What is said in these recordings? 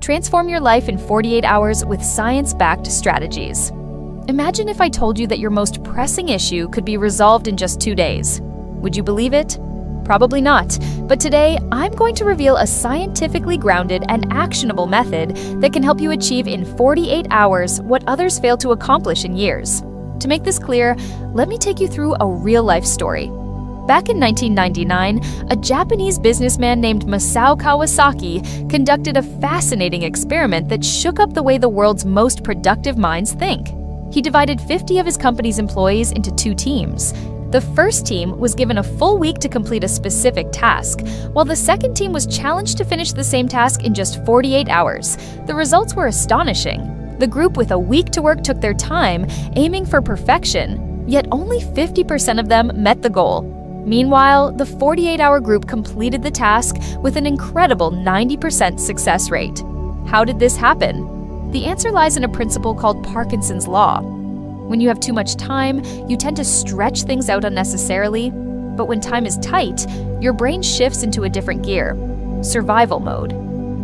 Transform your life in 48 hours with science-backed strategies. Imagine if I told you that your most pressing issue could be resolved in just 2 days. Would you believe it? Probably not, but today I'm going to reveal a scientifically grounded and actionable method that can help you achieve in 48 hours what others fail to accomplish in years. To make this clear, let me take you through a real-life story. Back in 1999, a Japanese businessman named Masao Kawasaki conducted a fascinating experiment that shook up the way the world's most productive minds think. He divided 50 of his company's employees into 2 teams. The first team was given a full week to complete a specific task, while the second team was challenged to finish the same task in just 48 hours. The results were astonishing. The group with a week to work took their time, aiming for perfection, yet only 50% of them met the goal. Meanwhile, the 48-hour group completed the task with an incredible 90% success rate. How did this happen? The answer lies in a principle called Parkinson's law. When you have too much time, you tend to stretch things out unnecessarily, but when time is tight, your brain shifts into a different gear, survival mode.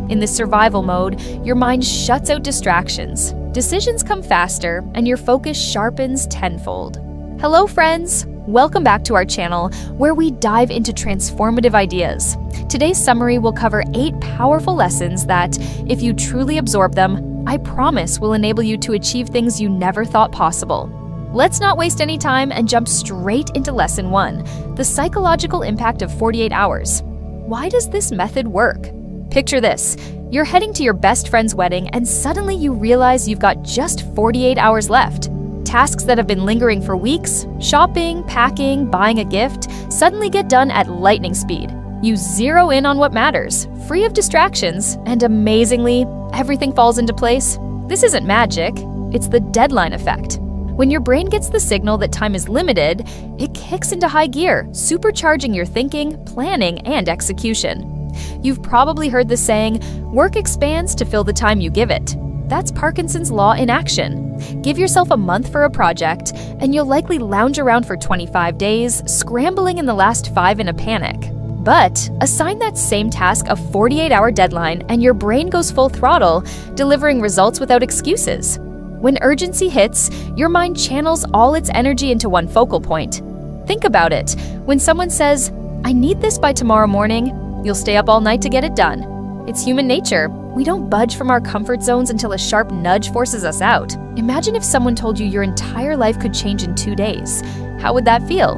In this survival mode, your mind shuts out distractions, decisions come faster, and your focus sharpens tenfold. Hello, friends! Welcome back to our channel, where we dive into transformative ideas. Today's summary will cover 8 powerful lessons that, if you truly absorb them, I promise will enable you to achieve things you never thought possible. Let's not waste any time and jump straight into Lesson 1, the psychological impact of 48 hours. Why does this method work? Picture this. You're heading to your best friend's wedding and suddenly you realize you've got just 48 hours left. Tasks that have been lingering for weeks, shopping, packing, buying a gift, suddenly get done at lightning speed. You zero in on what matters, free of distractions, and amazingly, everything falls into place. This isn't magic, it's the deadline effect. When your brain gets the signal that time is limited, it kicks into high gear, supercharging your thinking, planning, and execution. You've probably heard the saying, work expands to fill the time you give it. That's Parkinson's law in action. Give yourself a month for a project, and you'll likely lounge around for 25 days, scrambling in the last 5 in a panic. But assign that same task a 48-hour deadline and your brain goes full throttle, delivering results without excuses. When urgency hits, your mind channels all its energy into one focal point. Think about it. When someone says, "I need this by tomorrow morning," you'll stay up all night to get it done. It's human nature. We don't budge from our comfort zones until a sharp nudge forces us out. Imagine if someone told you your entire life could change in 2 days. How would that feel?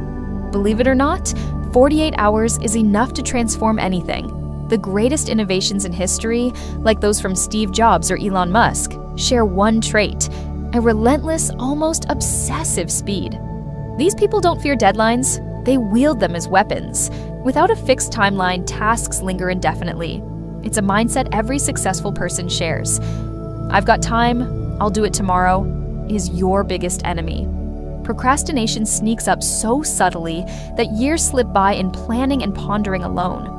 Believe it or not, 48 hours is enough to transform anything. The greatest innovations in history, like those from Steve Jobs or Elon Musk, share one trait: a relentless, almost obsessive speed. These people don't fear deadlines, they wield them as weapons. Without a fixed timeline, tasks linger indefinitely. It's a mindset every successful person shares. "I've got time, I'll do it tomorrow," is your biggest enemy. Procrastination sneaks up so subtly that years slip by in planning and pondering alone.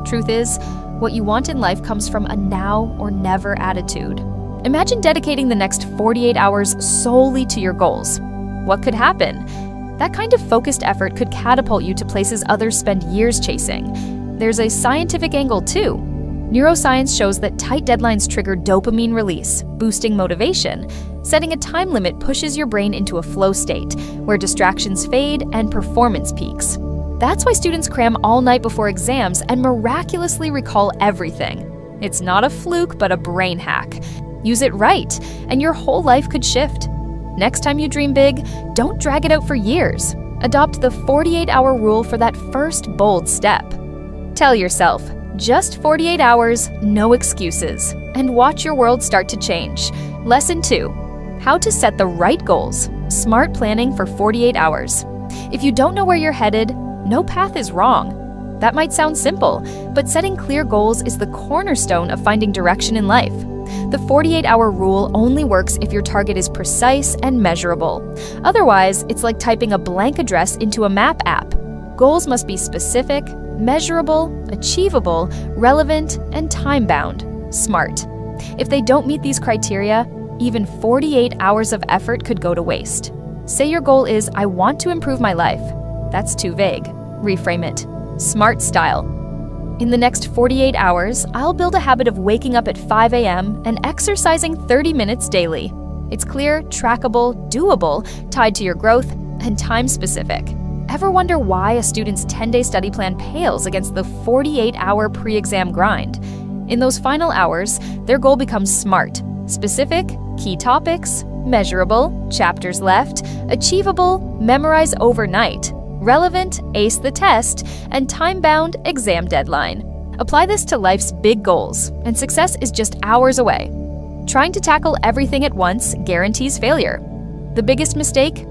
Truth is, what you want in life comes from a now or never attitude. Imagine dedicating the next 48 hours solely to your goals. What could happen? That kind of focused effort could catapult you to places others spend years chasing. There's a scientific angle too. Neuroscience shows that tight deadlines trigger dopamine release, boosting motivation. Setting a time limit pushes your brain into a flow state, where distractions fade and performance peaks. That's why students cram all night before exams and miraculously recall everything. It's not a fluke, but a brain hack. Use it right, and your whole life could shift. Next time you dream big, don't drag it out for years. Adopt the 48-hour rule for that first bold step. Tell yourself, just 48 hours, no excuses, and watch your world start to change. Lesson 2. How to set the right goals. Smart planning for 48 hours. If you don't know where you're headed, no path is wrong. That might sound simple, but setting clear goals is the cornerstone of finding direction in life. The 48-hour rule only works if your target is precise and measurable. Otherwise, it's like typing a blank address into a map app. Goals must be specific, measurable, achievable, relevant, and time-bound. Smart. If they don't meet these criteria, even 48 hours of effort could go to waste. Say your goal is, "I want to improve my life." That's too vague. Reframe it. Smart style. In the next 48 hours, I'll build a habit of waking up at 5 a.m. and exercising 30 minutes daily. It's clear, trackable, doable, tied to your growth, and time-specific. Ever wonder why a student's 10-day study plan pales against the 48-hour pre-exam grind? In those final hours, their goal becomes SMART: specific, key topics, measurable, chapters left, achievable, memorize overnight, relevant, ace the test, and time-bound, exam deadline. Apply this to life's big goals, and success is just hours away. Trying to tackle everything at once guarantees failure. The biggest mistake?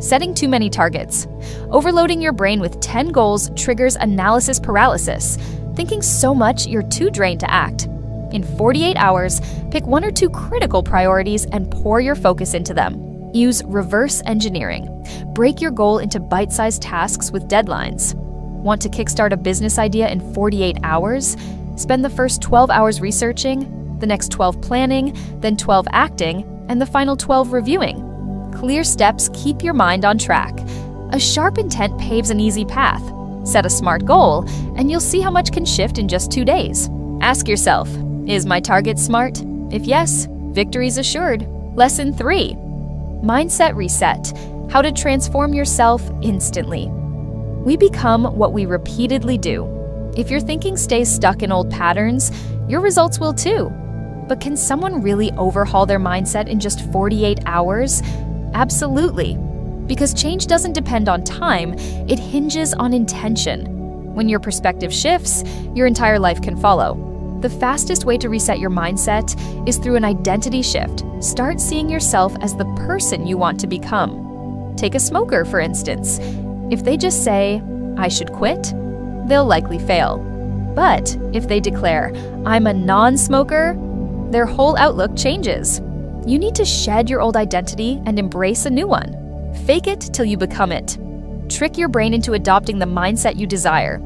Setting too many targets. Overloading your brain with 10 goals triggers analysis paralysis, thinking so much you're too drained to act. In 48 hours, pick 1 or 2 critical priorities and pour your focus into them. Use reverse engineering. Break your goal into bite-sized tasks with deadlines. Want to kickstart a business idea in 48 hours? Spend the first 12 hours researching, the next 12 planning, then 12 acting, and the final 12 reviewing. Clear steps keep your mind on track. A sharp intent paves an easy path. Set a SMART goal, and you'll see how much can shift in just 2 days. Ask yourself, is my target SMART? If yes, victory's assured. Lesson 3. Mindset Reset. How to transform yourself instantly. We become what we repeatedly do. If your thinking stays stuck in old patterns, your results will too. But can someone really overhaul their mindset in just 48 hours? Absolutely. Because change doesn't depend on time, it hinges on intention. When your perspective shifts, your entire life can follow. The fastest way to reset your mindset is through an identity shift. Start seeing yourself as the person you want to become. Take a smoker, for instance. If they just say, "I should quit," they'll likely fail. But if they declare, "I'm a non-smoker," their whole outlook changes. You need to shed your old identity and embrace a new one. Fake it till you become it. Trick your brain into adopting the mindset you desire.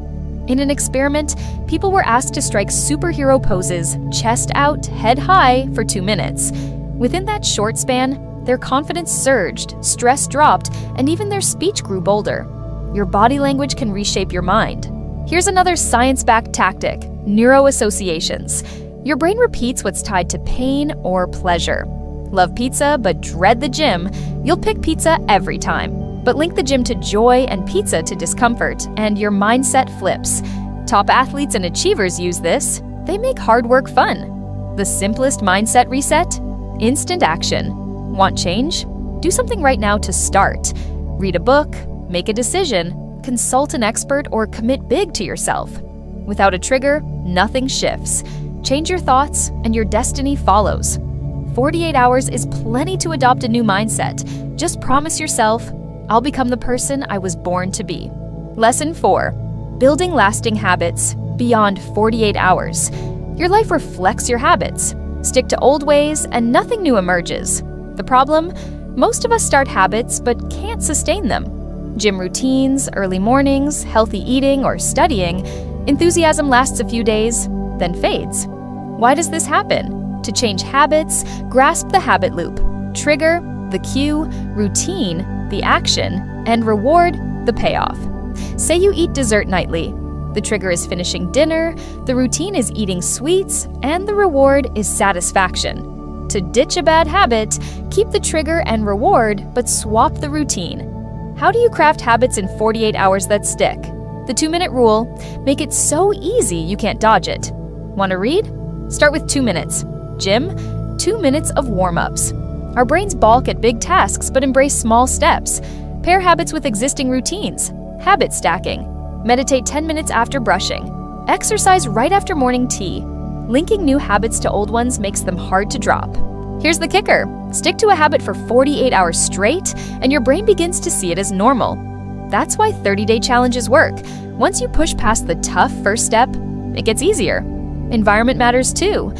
In an experiment, people were asked to strike superhero poses, chest out, head high, for 2 minutes. Within that short span, their confidence surged, stress dropped, and even their speech grew bolder. Your body language can reshape your mind. Here's another science-backed tactic: neuroassociations. Your brain repeats what's tied to pain or pleasure. Love pizza but dread the gym? You'll pick pizza every time. But link the gym to joy and pizza to discomfort, and your mindset flips. Top athletes and achievers use this. They make hard work fun. The simplest mindset reset? Instant action. Want change? Do something right now to start. Read a book, make a decision, consult an expert, or commit big to yourself. Without a trigger, nothing shifts. Change your thoughts, and your destiny follows. 48 hours is plenty to adopt a new mindset. Just promise yourself, "I'll become the person I was born to be." Lesson 4. Building lasting habits beyond 48 hours. Your life reflects your habits. Stick to old ways and nothing new emerges. The problem? Most of us start habits but can't sustain them. Gym routines, early mornings, healthy eating, or studying. Enthusiasm lasts a few days, then fades. Why does this happen? To change habits, grasp the habit loop. Trigger, the cue, routine, the action, and reward, the payoff. Say you eat dessert nightly. The trigger is finishing dinner, the routine is eating sweets, and the reward is satisfaction. To ditch a bad habit, keep the trigger and reward, but swap the routine. How do you craft habits in 48 hours that stick? The 2-minute rule: make it so easy you can't dodge it. Want to read? Start with 2 minutes. Gym? 2 minutes of warm-ups. Our brains balk at big tasks but embrace small steps. Pair habits with existing routines. Habit stacking. Meditate 10 minutes after brushing. Exercise right after morning tea. Linking new habits to old ones makes them hard to drop. Here's the kicker: stick to a habit for 48 hours straight, and your brain begins to see it as normal. That's why 30-day challenges work. Once you push past the tough first step, it gets easier. Environment matters too.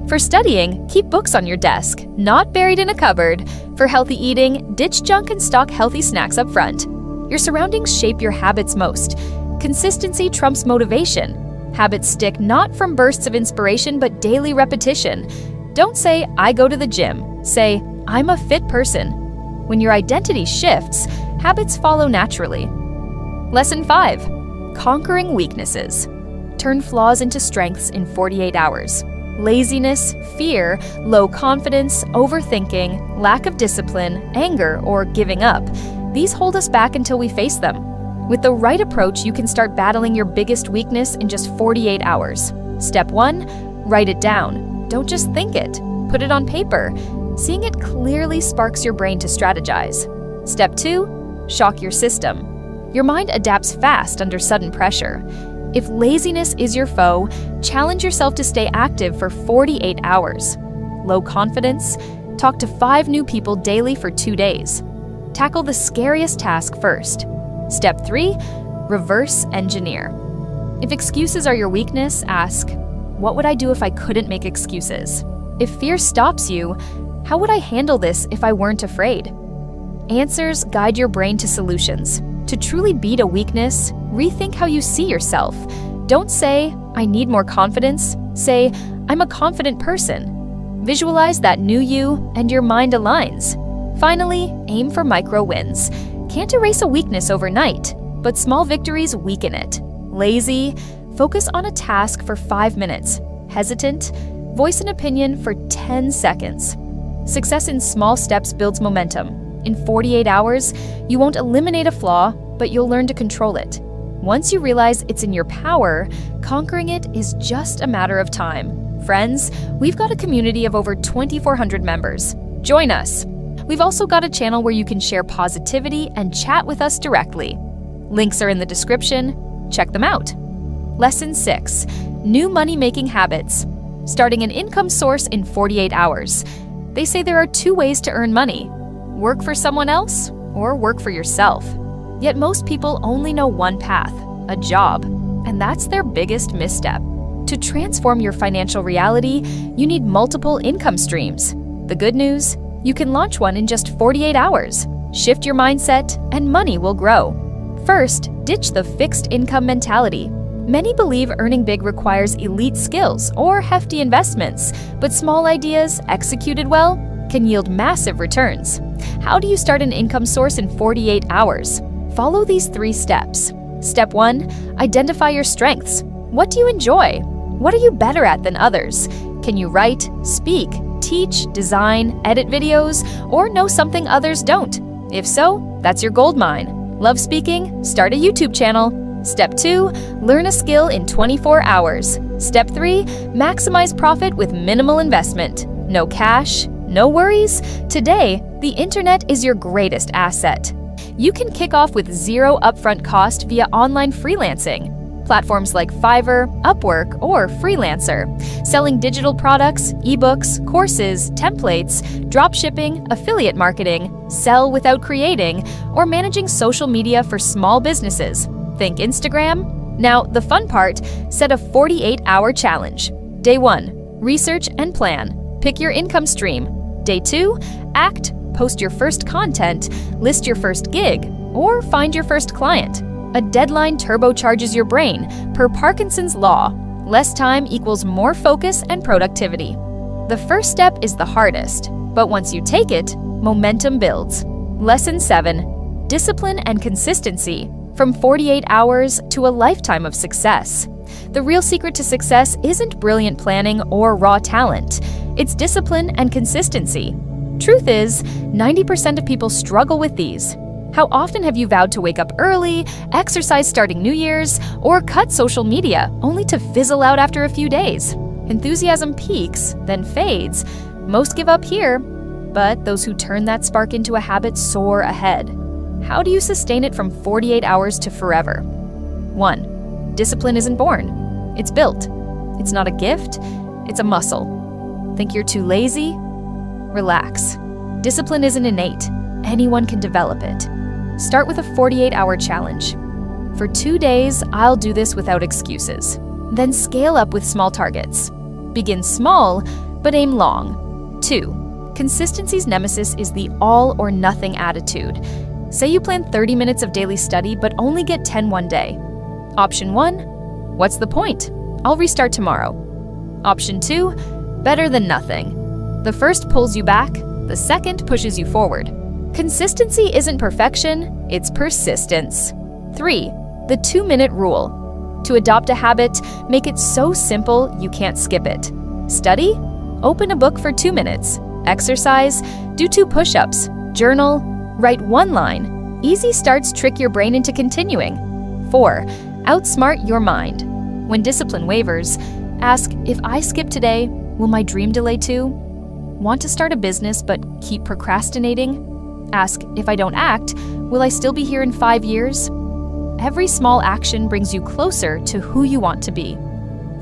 For studying, keep books on your desk, not buried in a cupboard. For healthy eating, ditch junk and stock healthy snacks up front. Your surroundings shape your habits most. Consistency trumps motivation. Habits stick not from bursts of inspiration, but daily repetition. Don't say, "I go to the gym." Say, "I'm a fit person." When your identity shifts, habits follow naturally. Lesson 5. Conquering weaknesses. turn flaws into strengths in 48 hours. Laziness, fear, low confidence, overthinking, lack of discipline, anger, or giving up, these hold us back until we face them. With the right approach, you can start battling your biggest weakness in just 48 hours. Step 1, write it down. Don't just think it. Put it on paper. Seeing it clearly sparks your brain to strategize. Step 2, shock your system. Your mind adapts fast under sudden pressure. If laziness is your foe, challenge yourself to stay active for 48 hours. Low confidence? Talk to 5 new people daily for 2 days. Tackle the scariest task first. Step 3, reverse engineer. If excuses are your weakness, ask, what would I do if I couldn't make excuses? If fear stops you, how would I handle this if I weren't afraid? Answers guide your brain to solutions. To truly beat a weakness, rethink how you see yourself. Don't say, I need more confidence. Say, I'm a confident person. Visualize that new you and your mind aligns. Finally, aim for micro wins. Can't erase a weakness overnight, but small victories weaken it. Lazy? Focus on a task for 5 minutes. Hesitant? Voice an opinion for 10 seconds. Success in small steps builds momentum. In 48 hours, you won't eliminate a flaw, but you'll learn to control it. Once you realize it's in your power, conquering it is just a matter of time. Friends, we've got a community of over 2,400 members. Join us! We've also got a channel where you can share positivity and chat with us directly. Links are in the description. Check them out. Lesson 6, new money-making habits. Starting an income source in 48 hours. They say there are 2 ways to earn money. Work for someone else or work for yourself. Yet most people only know one path, a job, and that's their biggest misstep. To transform your financial reality, you need multiple income streams. The good news? You can launch one in just 48 hours. Shift your mindset, and money will grow. First, ditch the fixed income mentality. Many believe earning big requires elite skills or hefty investments, but small ideas, executed well, can yield massive returns. How do you start an income source in 48 hours? Follow these 3 steps. Step 1, identify your strengths. What do you enjoy? What are you better at than others? Can you write, speak, teach, design, edit videos, or know something others don't? If so, that's your gold mine. Love speaking? Start a YouTube channel. Step 2, learn a skill in 24 hours. Step 3, maximize profit with minimal investment. No cash, no worries? Today, the internet is your greatest asset. You can kick off with 0 upfront cost via online freelancing. Platforms like Fiverr, Upwork, or Freelancer. Selling digital products, ebooks, courses, templates, dropshipping, affiliate marketing, sell without creating, or managing social media for small businesses. Think Instagram? Now, the fun part, set a 48-hour challenge. Day 1, research and plan. Pick your income stream. Day 2, act, post your first content, list your first gig, or find your first client. A deadline turbocharges your brain, per Parkinson's law. Less time equals more focus and productivity. The first step is the hardest, but once you take it, momentum builds. Lesson 7, discipline and consistency. From 48 hours to a lifetime of success. The real secret to success isn't brilliant planning or raw talent. It's discipline and consistency. Truth is, 90% of people struggle with these. How often have you vowed to wake up early, exercise starting New Year's, or cut social media only to fizzle out after a few days? Enthusiasm peaks, then fades. Most give up here, but those who turn that spark into a habit soar ahead. How do you sustain it from 48 hours to forever? 1. Discipline isn't born. It's built. It's not a gift, it's a muscle. Think you're too lazy? Relax. Discipline isn't innate. Anyone can develop it. Start with a 48-hour challenge. For 2 days, I'll do this without excuses. Then scale up with small targets. Begin small, but aim long. 2. Consistency's nemesis is the all or nothing attitude. Say you plan 30 minutes of daily study, but only get 10 one day. Option 1, what's the point? I'll restart tomorrow. Option 2, better than nothing. The first pulls you back, the second pushes you forward. Consistency isn't perfection, it's persistence. 3, the 2-minute rule. To adopt a habit, make it so simple you can't skip it. Study? Open a book for 2 minutes. Exercise? Do 2 push-ups. Journal? Write 1 line. Easy starts trick your brain into continuing. 4. Outsmart your mind. When discipline wavers, ask, if I skip today, will my dream delay too? Want to start a business but keep procrastinating? Ask, if I don't act, will I still be here in 5 years? Every small action brings you closer to who you want to be.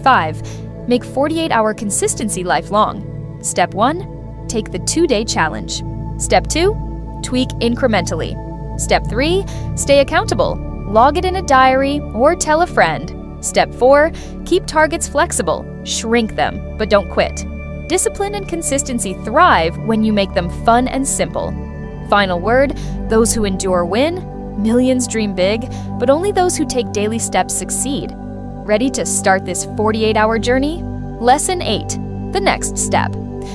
5. Make 48-hour consistency lifelong. Step 1. Take the 2-day challenge. Step 2. Tweak incrementally. Step 3. Stay accountable. Log it in a diary or tell a friend. Step 4. Keep targets flexible. Shrink them, but don't quit. Discipline and consistency thrive when you make them fun and simple. Final word, those who endure win. Millions dream big, but only those who take daily steps succeed. Ready to start this 48-hour journey? Lesson 8. The next step.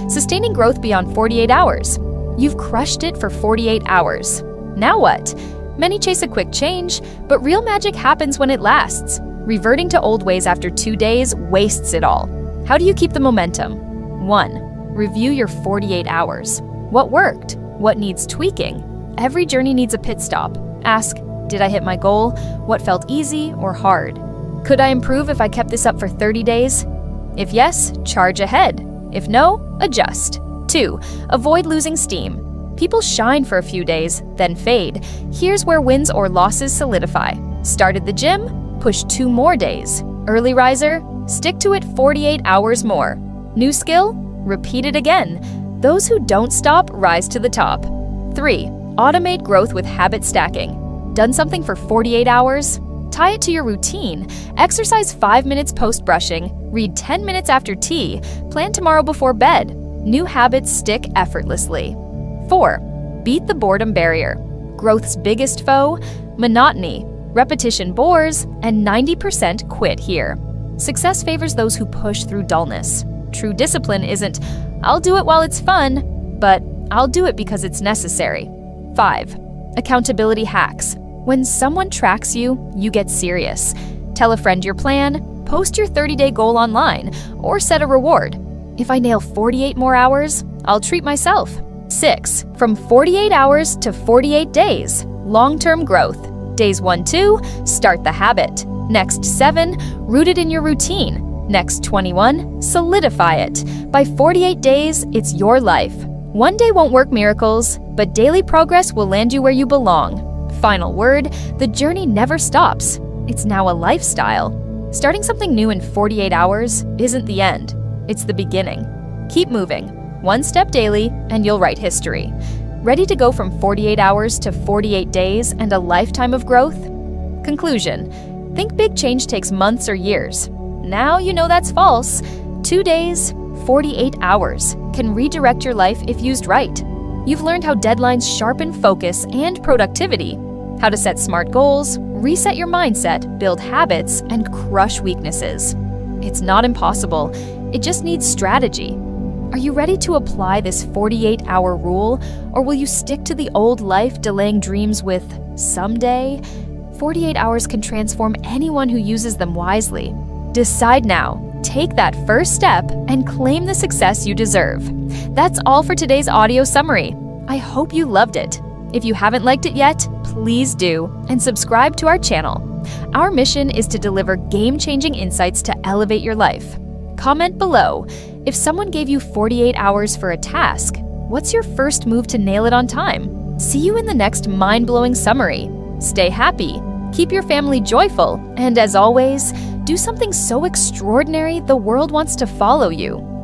Sustaining growth beyond 48 hours. You've crushed it for 48 hours. Now what? Many chase a quick change, but real magic happens when it lasts. Reverting to old ways after 2 days wastes it all. How do you keep the momentum? 1. Review your 48 hours. What worked? What needs tweaking? Every journey needs a pit stop. Ask, did I hit my goal? What felt easy or hard? Could I improve if I kept this up for 30 days? If yes, charge ahead. If no, adjust. 2. Avoid losing steam. People shine for a few days, then fade. Here's where wins or losses solidify. Started the gym? Push 2 more days. Early riser? Stick to it 48 hours more. New skill? Repeat it again. Those who don't stop rise to the top. 3. Automate growth with habit stacking. Done something for 48 hours? Tie it to your routine. Exercise 5 minutes post-brushing, read 10 minutes after tea, plan tomorrow before bed. New habits stick effortlessly. 4. Beat the boredom barrier. Growth's biggest foe? Monotony. Repetition bores, and 90% quit here. Success favors those who push through dullness. True discipline isn't, I'll do it while it's fun, but I'll do it because it's necessary. 5. Accountability hacks. When someone tracks you, you get serious. Tell a friend your plan, post your 30-day goal online, or set a reward. If I nail 48 more hours, I'll treat myself. 6. From 48 hours to 48 days. Long-term growth. Days 1-2, start the habit. Next 7, root it in your routine. Next 21, solidify it. By 48 days, it's your life. One day won't work miracles, but daily progress will land you where you belong. Final word, the journey never stops. It's now a lifestyle. Starting something new in 48 hours isn't the end. It's the beginning. Keep moving, 1 step daily, and you'll write history. Ready to go from 48 hours to 48 days and a lifetime of growth? Conclusion. Think big change takes months or years. Now you know that's false. 2 days, 48 hours can redirect your life if used right. You've learned how deadlines sharpen focus and productivity, how to set smart goals, reset your mindset, build habits, and crush weaknesses. It's not impossible. It just needs strategy. Are you ready to apply this 48-hour rule, or will you stick to the old life delaying dreams with someday? 48 hours can transform anyone who uses them wisely. Decide now. Take that first step and claim the success you deserve. That's all for today's audio summary. I hope you loved it. If you haven't liked it yet, please do, and subscribe to our channel. Our mission is to deliver game-changing insights to elevate your life. Comment below. If someone gave you 48 hours for a task, what's your first move to nail it on time? See you in the next mind-blowing summary. Stay happy, keep your family joyful, and as always, do something so extraordinary the world wants to follow you.